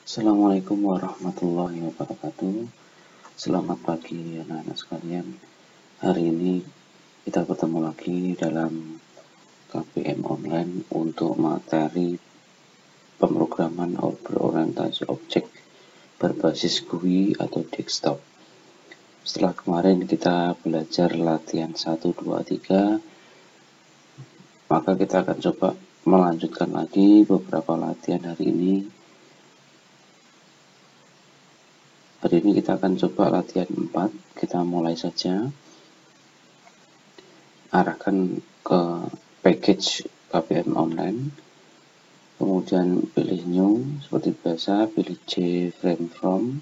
Assalamualaikum warahmatullahi wabarakatuh. Selamat pagi anak-anak sekalian. Hari ini kita bertemu lagi dalam KPM online untuk materi pemrograman berorientasi objek berbasis GUI atau desktop. Setelah kemarin kita belajar latihan 1, 2, 3, maka kita akan coba melanjutkan lagi beberapa latihan hari ini. Hari ini kita akan coba latihan 4, kita mulai saja. Arahkan ke package KPM online, kemudian pilih new, seperti biasa pilih J frame from,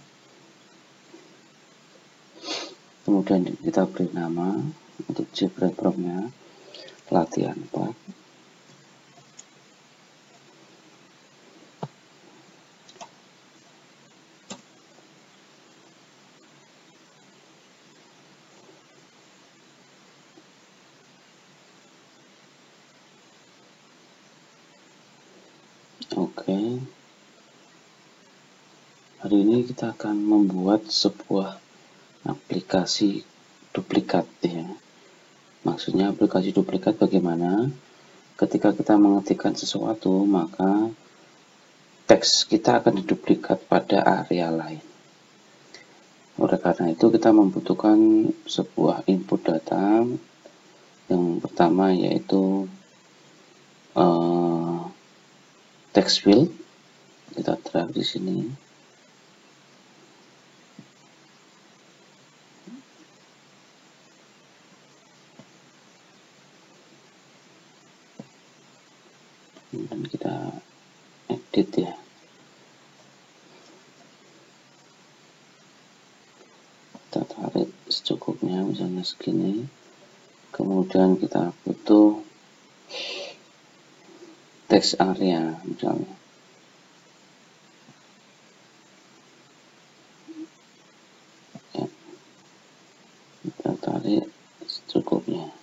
kemudian kita beri nama untuk J frame from nya latihan 4. Oke. Hari ini kita akan membuat sebuah aplikasi duplikat ya. Maksudnya aplikasi duplikat bagaimana? Ketika kita mengetikkan sesuatu, maka teks kita akan diduplikat pada area lain. Oleh karena itu kita membutuhkan sebuah input data. Yang pertama yaitu text field. Kita drag di sini. Dan kita edit ya. Kita tarik secukupnya, misalnya segini. Kemudian kita butuh text area misalnya. Ya. Kita tarik secukupnya.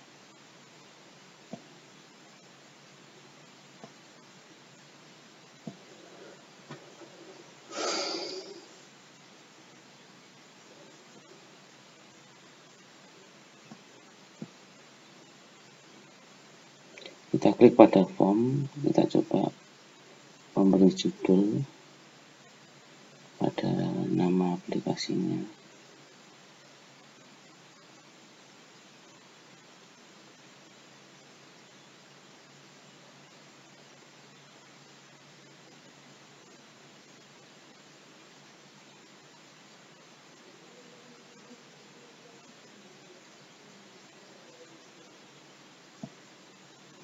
Kita klik pada form, kita coba memberi judul pada nama aplikasinya.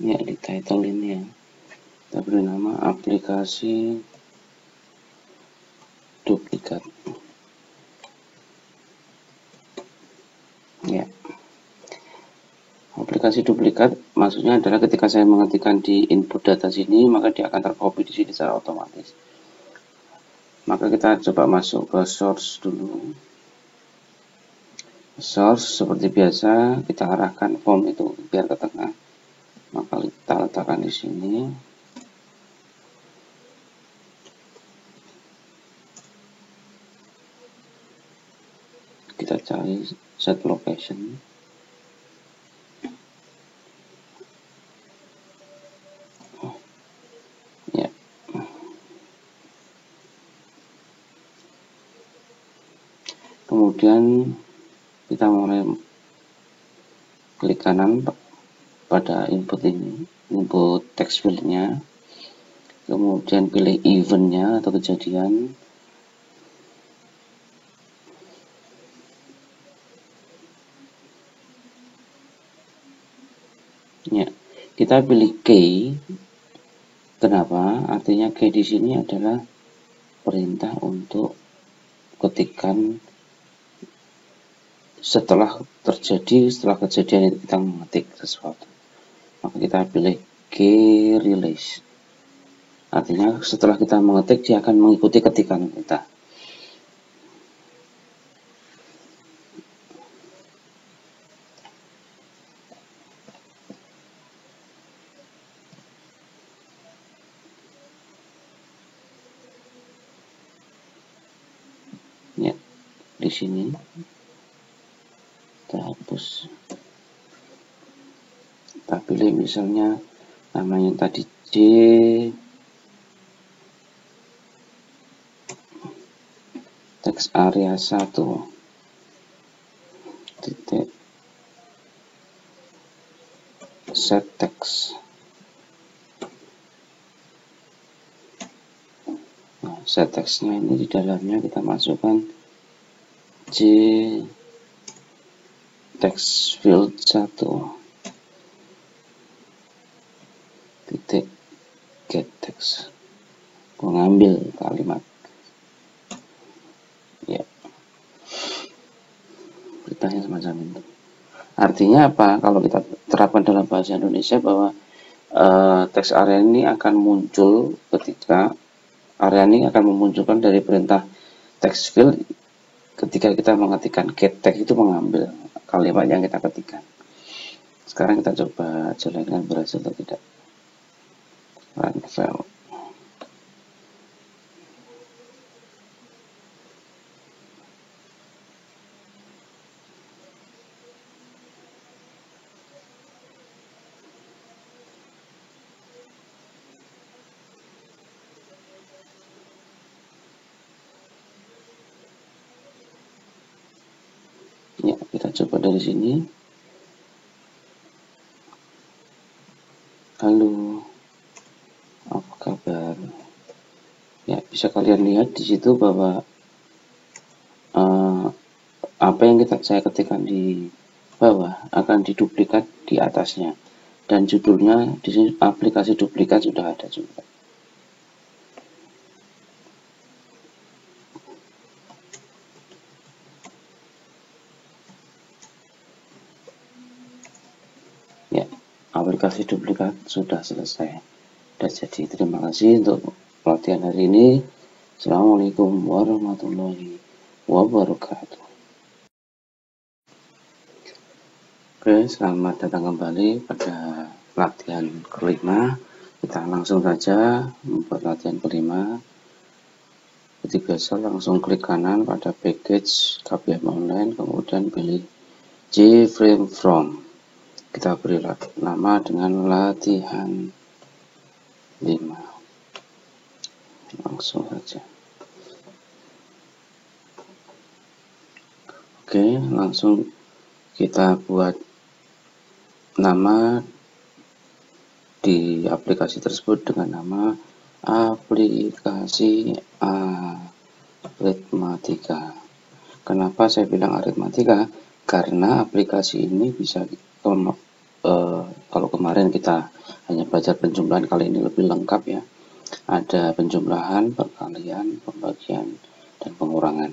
Ya, di title ini ya. Kita beri nama aplikasi duplikat. Ya. Aplikasi duplikat maksudnya adalah ketika saya mengetikkan di input data sini, maka dia akan tercopy di sini secara otomatis. Maka kita coba masuk ke source dulu. Source seperti biasa kita arahkan form itu biar ke tengah. Maka kita letakkan di sini. Kita cari set location. Ya. Kemudian kita mulai klik kanan pada input ini, input text field-nya. Kemudian pilih event-nya atau kejadian. Ya, kita pilih key. Kenapa? Artinya key di sini adalah perintah untuk ketikan setelah kejadian itu kita mengetik sesuatu. Maka kita pilih key release. Artinya setelah kita mengetik dia akan mengikuti ketikan kita. di sini. Kita hapus. Kita pilih misalnya namanya tadi J text area 1 titik set text. Nah, set textnya ini di dalamnya kita masukkan J text field 1 titik get text. Mengambil kalimat ya, beritanya semacam itu. Artinya apa? Kalau kita terapkan dalam bahasa Indonesia bahwa teks area ini akan muncul ketika area ini akan memunculkan dari perintah text field ketika kita mengetikkan get text itu mengambil kalimat yang kita ketikkan. Sekarang kita coba jalankan berhasil atau tidak. Run file. Ya, kita coba dari sini. Halo, apa kabar? Ya, bisa kalian lihat di situ bahwa apa yang saya ketikkan di bawah akan diduplikat di atasnya. Dan judulnya di sini aplikasi duplikat sudah ada juga. Ya, aplikasi duplikat sudah selesai. Dan jadi terima kasih untuk pelatihan hari ini. Assalamualaikum warahmatullahi wabarakatuh. Oke, selamat datang kembali pada latihan kelima. Kita langsung saja membuat latihan kelima. Seperti biasa langsung klik kanan pada package KBM Online, kemudian pilih JFrame From. Kita beri nama dengan latihan 5. Langsung saja. Oke, langsung kita buat nama di aplikasi tersebut dengan nama aplikasi aritmatika. Kenapa saya bilang aritmatika? Karena aplikasi ini bisa kalau kemarin kita hanya belajar penjumlahan, kali ini lebih lengkap ya. Ada penjumlahan, perkalian, pembagian, dan pengurangan.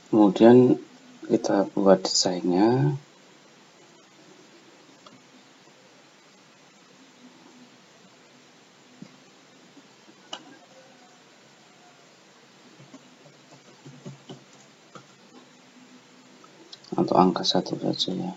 Kemudian kita buat desainnya. Untuk angka 1 saja ya.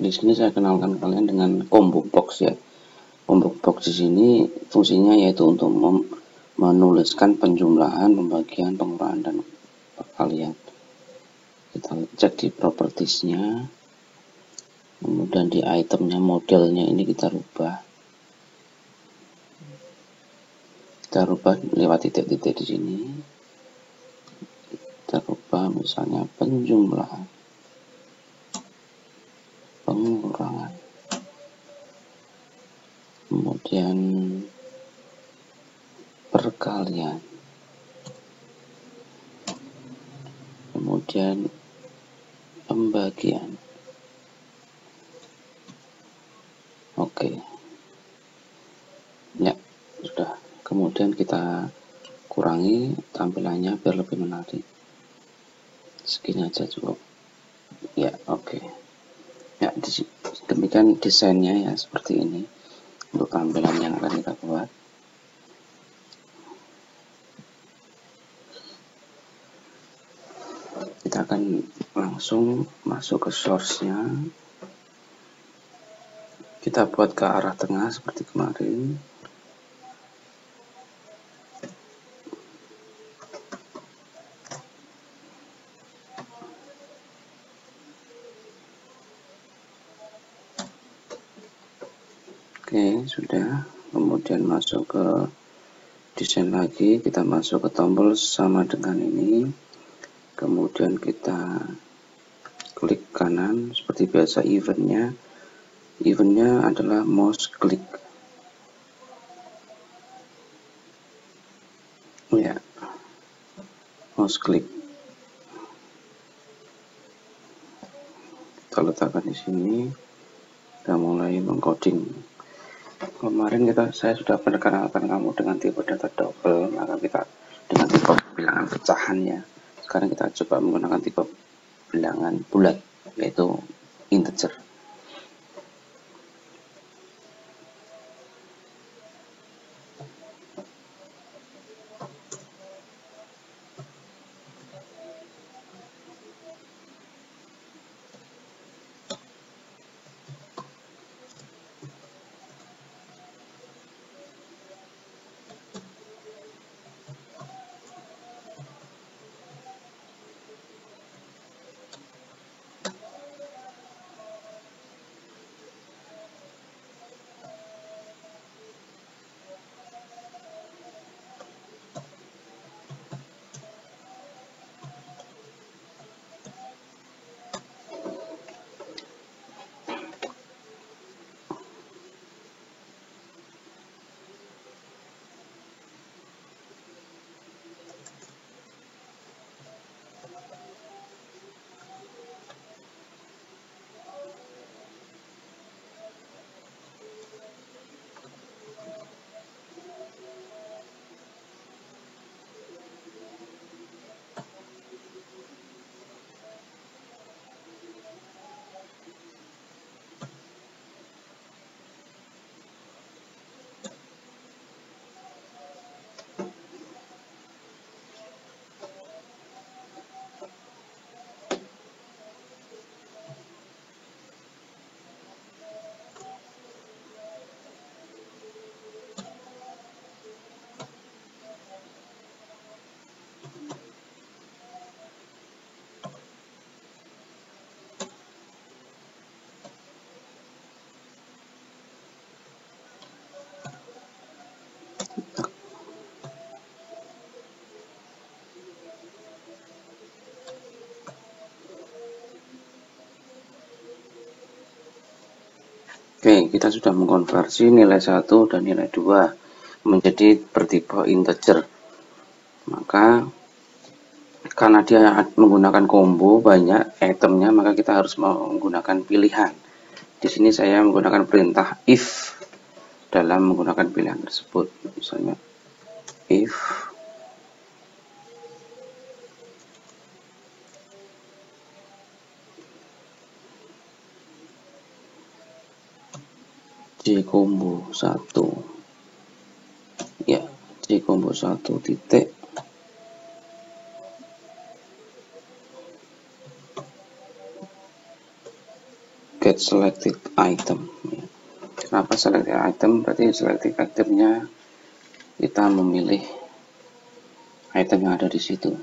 Di sini saya kenalkan kalian dengan combo box ya. Combo box di sini fungsinya yaitu untuk menuliskan penjumlahan, pembagian, pengurangan, dan perkalian. Kita cek di propertiesnya, kemudian di itemnya, modelnya ini kita rubah lewat titik-titik di sini. Kita rubah misalnya penjumlahan, pengurangan, kemudian perkalian, kemudian pembagian. Oke ya, sudah. Kemudian kita kurangi tampilannya biar lebih menarik. Segini aja cukup ya. Oke ya, demikian desainnya ya, seperti ini untuk tampilan yang akan kita buat. Kita akan langsung masuk ke source-nya. Kita buat ke arah tengah seperti kemarin. Oke, sudah. Kemudian masuk ke desain lagi, kita masuk ke tombol sama dengan ini. Kemudian kita klik kanan seperti biasa. Eventnya adalah mouse click ya, mouse click. Kita letakkan di sini. Kita mulai mengcoding. Kemarin saya sudah perkenalkan kamu dengan tipe data double, maka kita dengan tipe bilangan pecahan ya. Sekarang kita coba menggunakan tipe bilangan bulat, yaitu integer. Oke, kita sudah mengkonversi nilai 1 dan nilai 2 menjadi bertipe integer. Maka karena dia menggunakan combo banyak itemnya, maka kita harus menggunakan pilihan. Di sini saya menggunakan perintah if dalam menggunakan pilihan tersebut. Misalnya if J combo 1 ya, J combo 1 titik get get selected item. Kenapa selected item? Berarti selected itemnya kita memilih item yang ada di situ.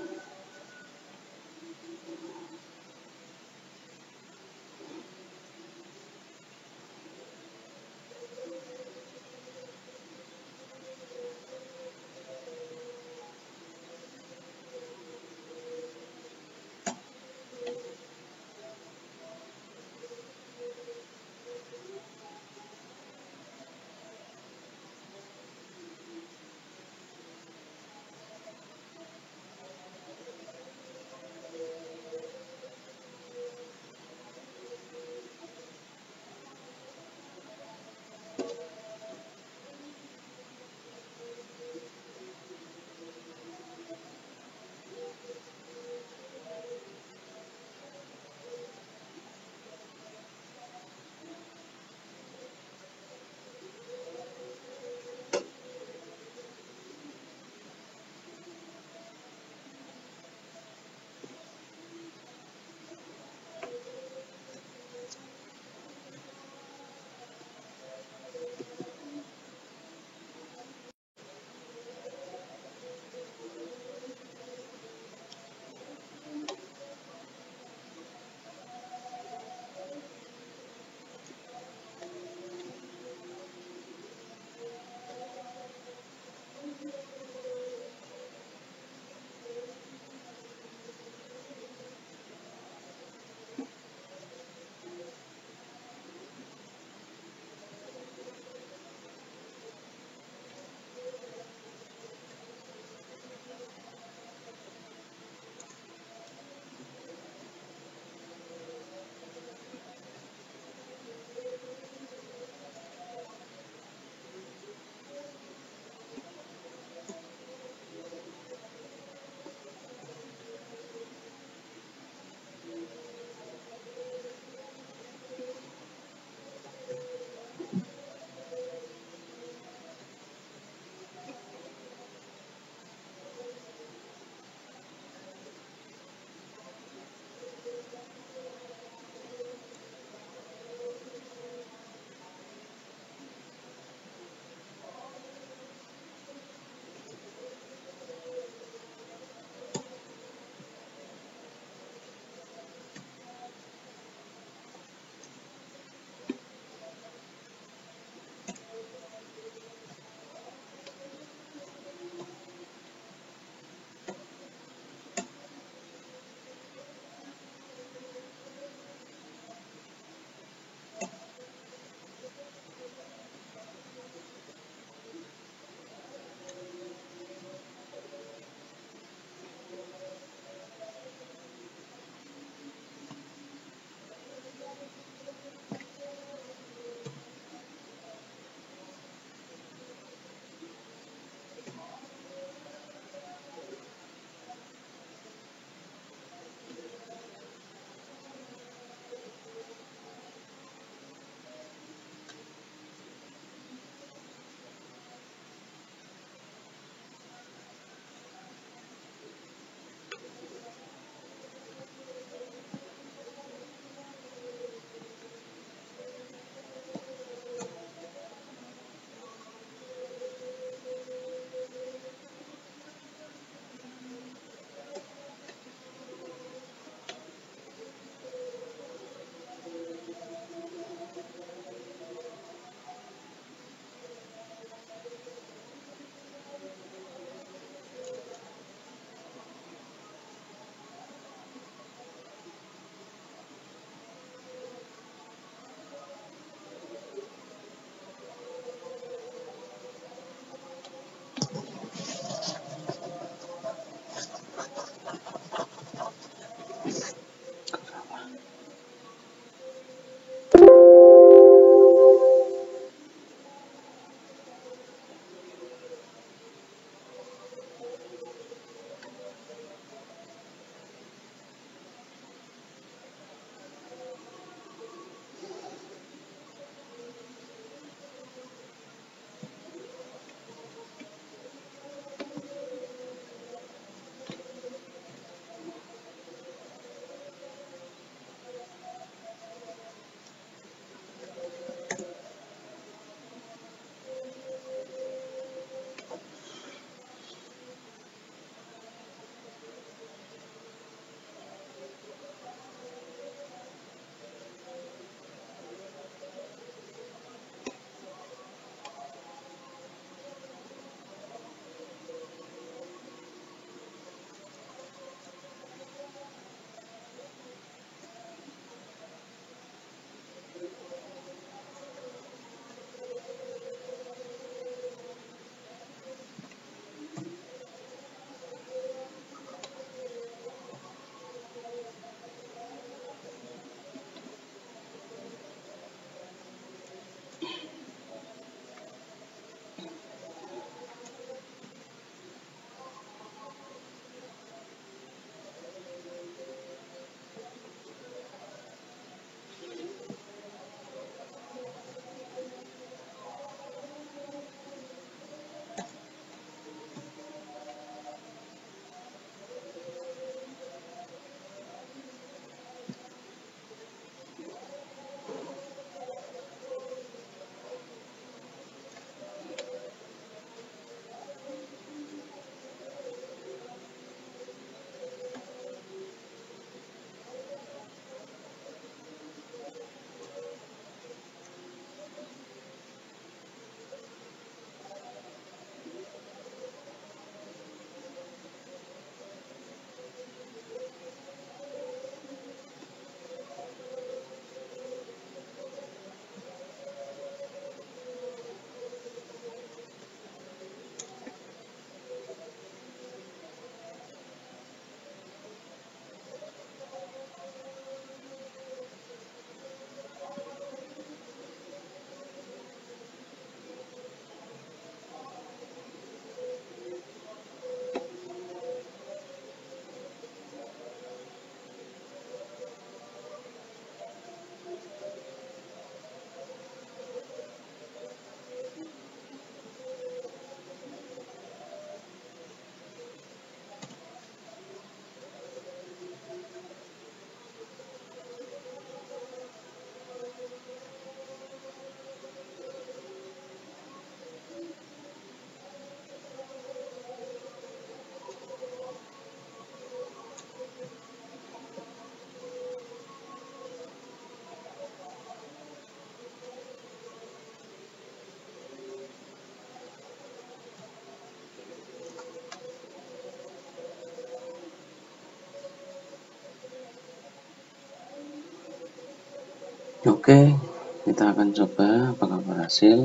Oke, kita akan coba apakah berhasil.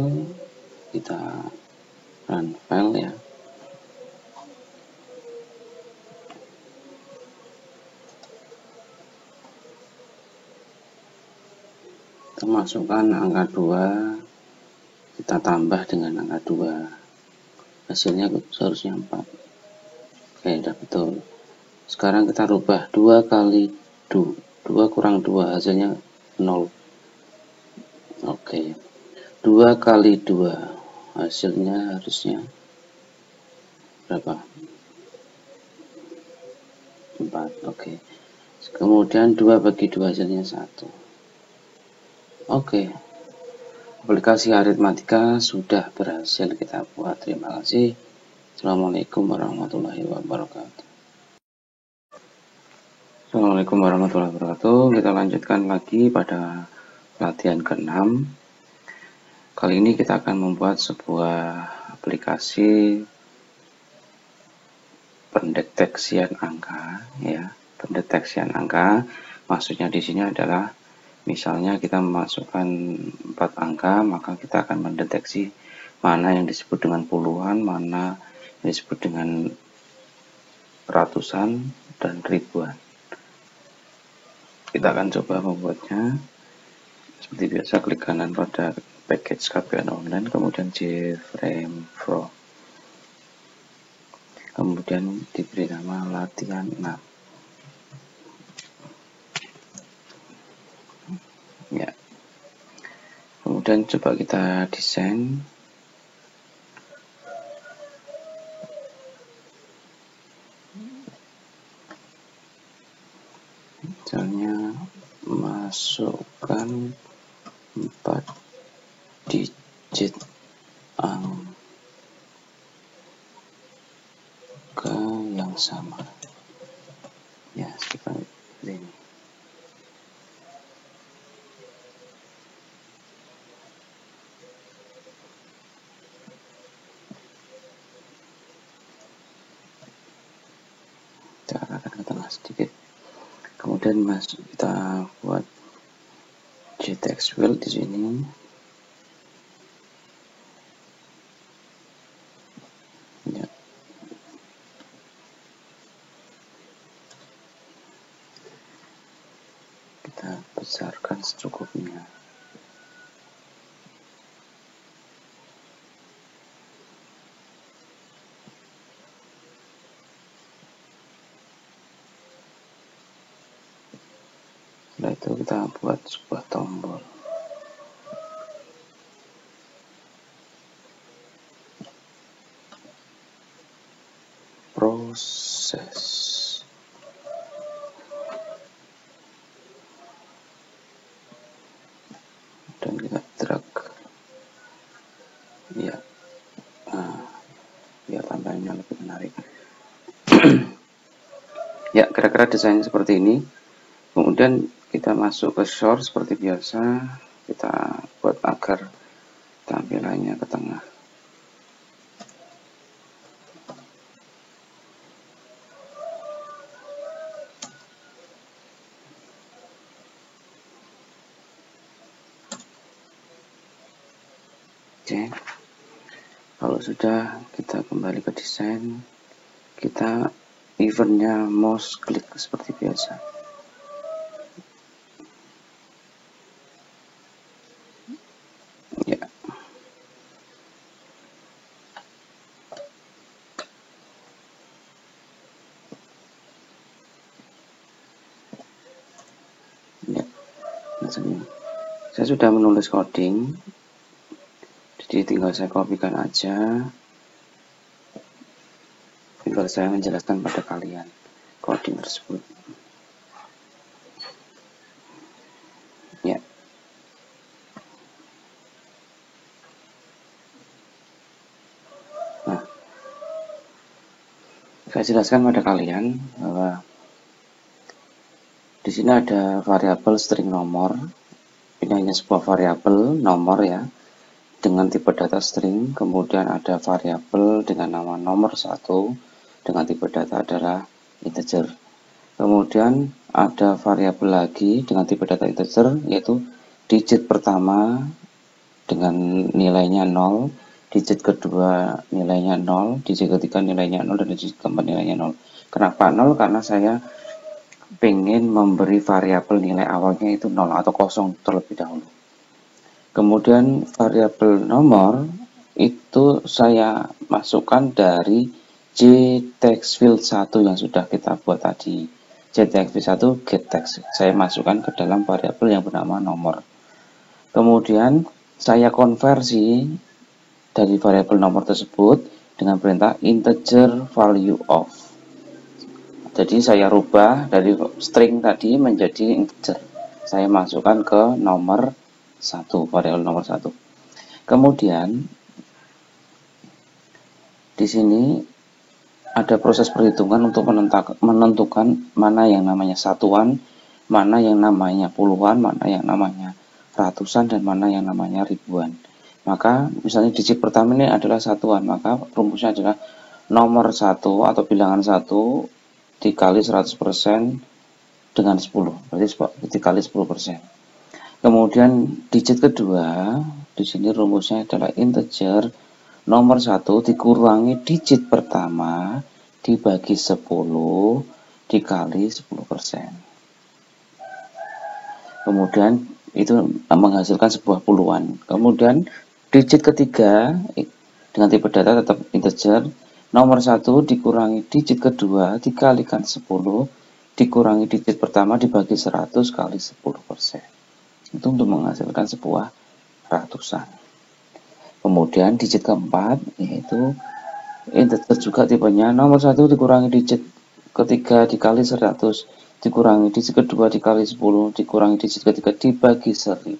Kita run file ya. Kita masukkan angka 2, kita tambah dengan angka 2, hasilnya seharusnya 4. Oke, udah betul. Sekarang kita rubah 2 kali 2 kurang 2, hasilnya 0. Oke, 2 kali 2, hasilnya harusnya berapa? 4. Oke, kemudian 2 bagi 2, hasilnya 1. Oke, aplikasi aritmatika sudah berhasil kita buat. Terima kasih. Assalamualaikum warahmatullahi wabarakatuh. Assalamualaikum warahmatullahi wabarakatuh. Kita lanjutkan lagi pada latihan ke-6. Kali ini kita akan membuat sebuah aplikasi pendeteksian angka ya. Pendeteksian angka maksudnya di sini adalah misalnya kita memasukkan 4 angka, maka kita akan mendeteksi mana yang disebut dengan puluhan, mana yang disebut dengan ratusan dan ribuan. Kita akan coba membuatnya. Seperti biasa, klik kanan pada package KPN online, kemudian JFrame Pro, kemudian diberi nama latihan 6 ya. Kemudian coba kita desain. Misalnya masukkan 4 digit angka yang sama ya, seperti ini. Kita arahkan ke tengah sedikit, kemudian kita buat JText wheel di sini. Ya. Kita besarkan secukupnya. Setelah itu kita buat sebuah tombol. Proses. Dan kita drag. Ya. Biar tampilannya lebih menarik. Ya, kira-kira desain seperti ini. Kemudian kita masuk ke short seperti biasa. Kita buat agar tampilannya ke tengah. Oke. Kalau sudah, kita kembali ke desain. Kita eventnya mouse klik seperti biasa. Ya. Ya. Saya sudah menulis coding. Jadi tinggal saya kopikan aja. Tinggal saya menjelaskan pada kalian coding tersebut. Ya. Nah, saya jelaskan pada kalian bahwa di sini ada variabel string nomor. Ini hanya sebuah variabel nomor ya, dengan tipe data string. Kemudian ada variabel dengan nama nomor 1 dengan tipe data adalah integer. Kemudian ada variabel lagi dengan tipe data integer, yaitu digit pertama dengan nilainya 0, digit kedua nilainya 0, digit ketiga nilainya 0, dan digit keempat nilainya 0. Kenapa 0? Karena saya ingin memberi variabel nilai awalnya itu 0 atau kosong terlebih dahulu. Kemudian variabel nomor itu saya masukkan dari JTextField 1 yang sudah kita buat tadi. JTextField 1 getText. Saya masukkan ke dalam variabel yang bernama nomor. Kemudian saya konversi dari variabel nomor tersebut dengan perintah integer value of. Jadi saya rubah dari string tadi menjadi integer. Saya masukkan ke nomor 1, variabel nomor 1. Kemudian di sini ada proses perhitungan untuk menentukan mana yang namanya satuan, mana yang namanya puluhan, mana yang namanya ratusan, dan mana yang namanya ribuan. Maka misalnya digit pertama ini adalah satuan, maka rumusnya adalah nomor 1 atau bilangan 1 dikali 100% dengan 10, berarti dikali 10%. Kemudian digit kedua, di sini rumusnya adalah integer nomor 1 dikurangi digit pertama dibagi 10 dikali 10%. Kemudian itu menghasilkan sebuah puluhan. Kemudian digit ketiga dengan tipe data tetap integer, nomor 1 dikurangi digit kedua dikalikan 10 dikurangi digit pertama dibagi 100 kali 10%. Itu untuk menghasilkan sebuah ratusan. Kemudian digit keempat yaitu integer juga tipenya, nomor 1 dikurangi digit ketiga dikali 100 dikurangi digit kedua dikali 10 dikurangi digit ketiga dibagi 1000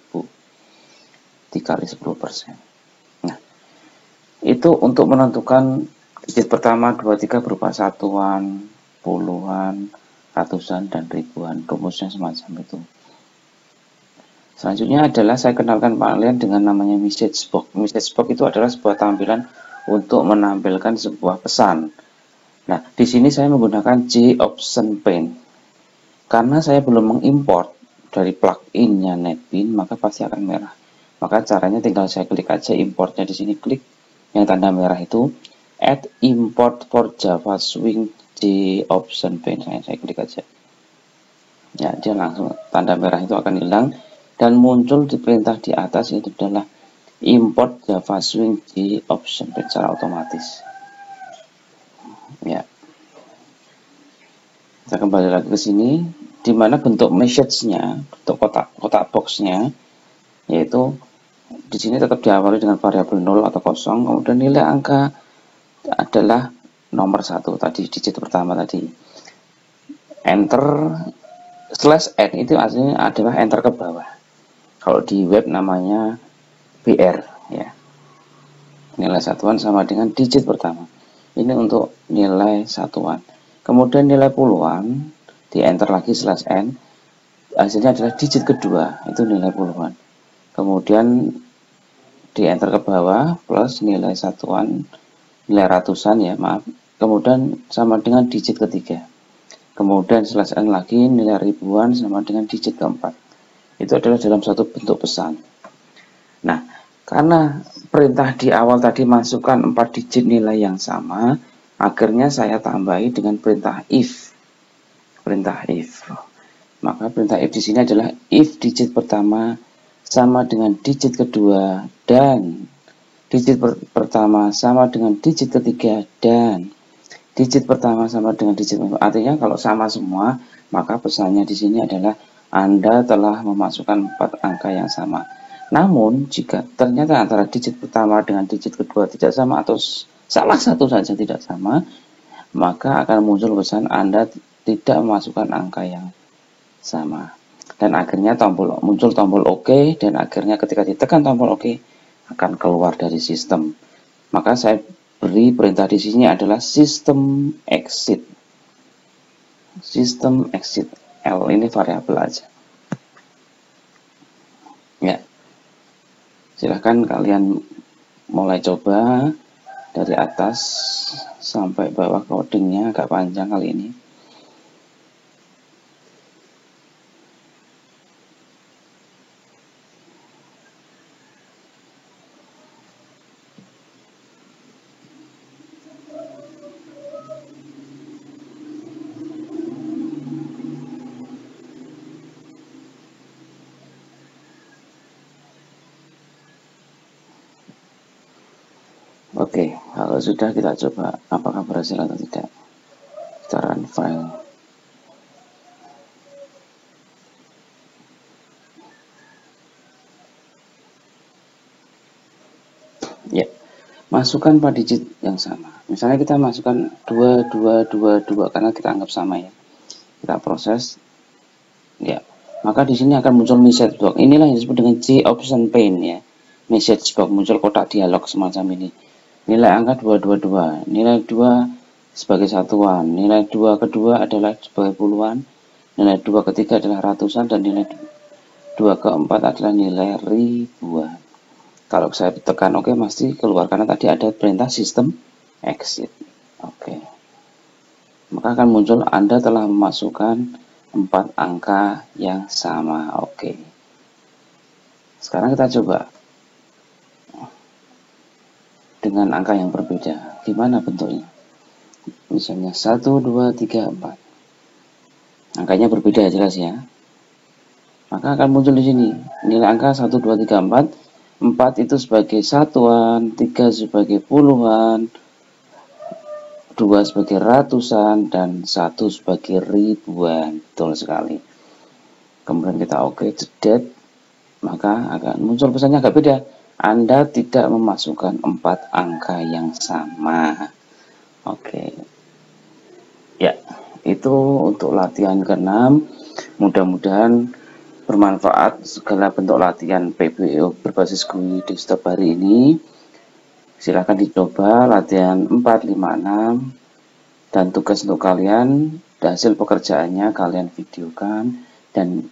dikali 10%. Nah, itu untuk menentukan digit pertama 2, 3 berupa satuan, puluhan, ratusan, dan ribuan. Rumusnya semacam itu. Selanjutnya adalah saya kenalkan kalian dengan namanya message box. Message box itu adalah sebuah tampilan untuk menampilkan sebuah pesan. Nah, di sini saya menggunakan JOptionPaint. Karena saya belum mengimport dari plugin-nya NetBeans, maka pasti akan merah. Maka caranya tinggal saya klik aja importnya di sini, klik yang tanda merah itu add import for Java Swing JOptionPaint. Saya klik aja. Ya, dia langsung tanda merah itu akan hilang. Dan muncul di perintah di atas itu adalah import Java Swing JOptionPaint secara otomatis. Ya, kita kembali lagi ke sini, di mana bentuk message-nya, bentuk kotak box-nya, yaitu di sini tetap diawali dengan variabel 0 atau kosong, kemudian nilai angka adalah nomor 1 tadi, digit pertama tadi. Enter /n itu aslinya adalah enter ke bawah. Kalau di web namanya BR, ya. Nilai satuan sama dengan digit pertama. Ini untuk nilai satuan. Kemudian nilai puluhan, di enter lagi /n, hasilnya adalah digit kedua, itu nilai puluhan. Kemudian di enter ke bawah, plus nilai satuan, nilai ratusan ya, maaf. Kemudian sama dengan digit ketiga. Kemudian /n lagi, nilai ribuan sama dengan digit keempat. Itu adalah dalam satu bentuk pesan. Nah, karena perintah di awal tadi masukkan 4 digit nilai yang sama, akhirnya saya tambahi dengan perintah if. Perintah if. Maka perintah if di sini adalah if digit pertama sama dengan digit kedua dan digit pertama sama dengan digit ketiga dan digit pertama sama dengan digit kedua. Artinya kalau sama semua, maka pesannya di sini adalah Anda telah memasukkan 4 angka yang sama. Namun, jika ternyata antara digit pertama dengan digit kedua tidak sama atau salah satu saja tidak sama, maka akan muncul pesan Anda tidak memasukkan angka yang sama. Dan akhirnya muncul tombol OK, dan akhirnya ketika ditekan tombol OK akan keluar dari sistem. Maka saya beri perintah di sini adalah system exit. System exit. L ini variabel aja. Ya. Silahkan kalian mulai coba dari atas sampai bawah, codingnya agak panjang kali ini. Oke, kalau sudah kita coba apakah berhasil atau tidak. Kita run file. Ya, masukkan pada digit yang sama. Misalnya kita masukkan 2222 karena kita anggap sama ya. Kita proses. Ya, maka di sini akan muncul message box. Inilah yang disebut dengan J option pane ya. Message box, muncul kotak dialog semacam ini. Nilai angka 222, nilai 2 sebagai satuan, nilai 2 kedua adalah sebagai puluhan, nilai 2 ketiga adalah ratusan, dan nilai 2 keempat adalah nilai ribuan. Kalau saya tekan OK, pasti keluar karena tadi ada perintah sistem exit. Oke. Maka akan muncul Anda telah memasukkan 4 angka yang sama. Oke. Sekarang kita coba dengan angka yang berbeda. Gimana bentuknya? Misalnya 1, 2, 3, 4. Angkanya berbeda jelas ya. Maka akan muncul di sini nilai angka 1, 2, 3, 4. 4 itu sebagai satuan, 3 sebagai puluhan, 2 sebagai ratusan, dan 1 sebagai ribuan. Betul sekali. Kemudian kita OK, jedet. Maka akan muncul pesannya agak beda. Anda tidak memasukkan 4 angka yang sama. Oke. Ya, itu untuk latihan ke-6. Mudah-mudahan bermanfaat segala bentuk latihan PBO berbasis GUI desktop hari ini. Silahkan dicoba latihan 4, 5, 6. Dan tugas untuk kalian, hasil pekerjaannya kalian videokan dan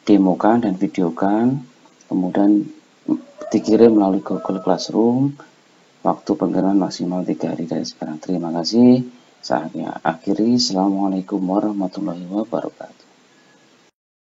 demokan dan videokan. Kemudian dikirim melalui Google Classroom. Waktu pengiriman maksimal 3 hari dari sekarang. Terima kasih. Saya akhiri. Assalamualaikum warahmatullahi wabarakatuh.